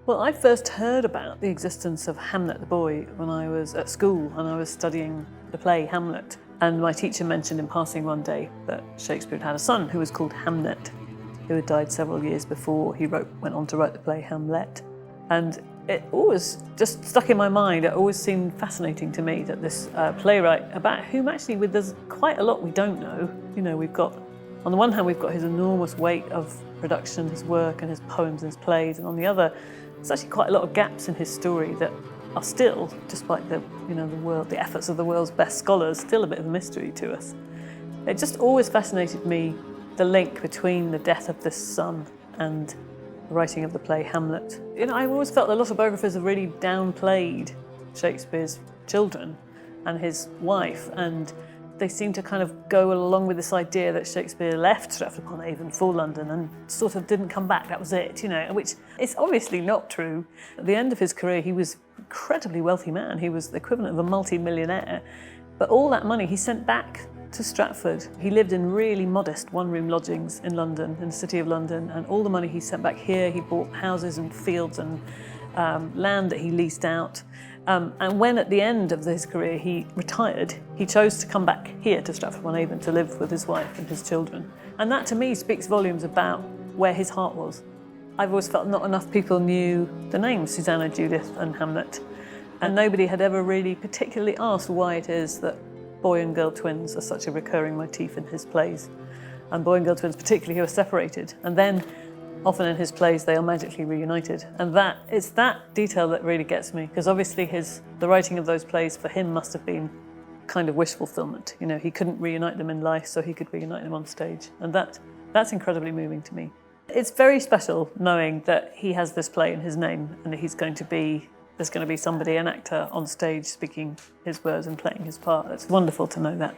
Well, I first heard about the existence of Hamnet the boy when I was at school and I was studying the play Hamlet. And my teacher mentioned in passing one day that Shakespeare had a son who was called Hamnet, who had died several years before he went on to write the play Hamlet. And it always just stuck in my mind. It always seemed fascinating to me that this playwright, about whom actually there's quite a lot we don't know. You know, we've got, on the one hand, we've got his enormous weight of production, his work and his poems and his plays, and on the other, there's actually quite a lot of gaps in his story that are still, despite the efforts of the world's best scholars, still a bit of a mystery to us. It just always fascinated me, the link between the death of this son and the writing of the play Hamlet. You know, I've always felt that a lot of biographers have really downplayed Shakespeare's children and his wife, and they seem to kind of go along with this idea that Shakespeare left Stratford-upon-Avon for London and sort of didn't come back, that was it, you know, which is obviously not true. At the end of his career, he was an incredibly wealthy man. He was the equivalent of a multi-millionaire. But all that money he sent back to Stratford. He lived in really modest one-room lodgings in London, in the city of London, and all the money he sent back here, he bought houses and fields and land that he leased out. And when at the end of his career he retired, he chose to come back here to Stratford-upon-Avon to live with his wife and his children. And that to me speaks volumes about where his heart was. I've always felt not enough people knew the names Susanna, Judith and Hamnet. And nobody had ever really particularly asked why it is that boy and girl twins are such a recurring motif in his plays. And boy and girl twins particularly who are separated. And then often in his plays, they are magically reunited. And it's that detail that really gets me, because obviously the writing of those plays for him must have been kind of wish fulfillment. You know, he couldn't reunite them in life, so he could reunite them on stage. And that's incredibly moving to me. It's very special knowing that he has this play in his name and that there's going to be somebody, an actor on stage speaking his words and playing his part. It's wonderful to know that.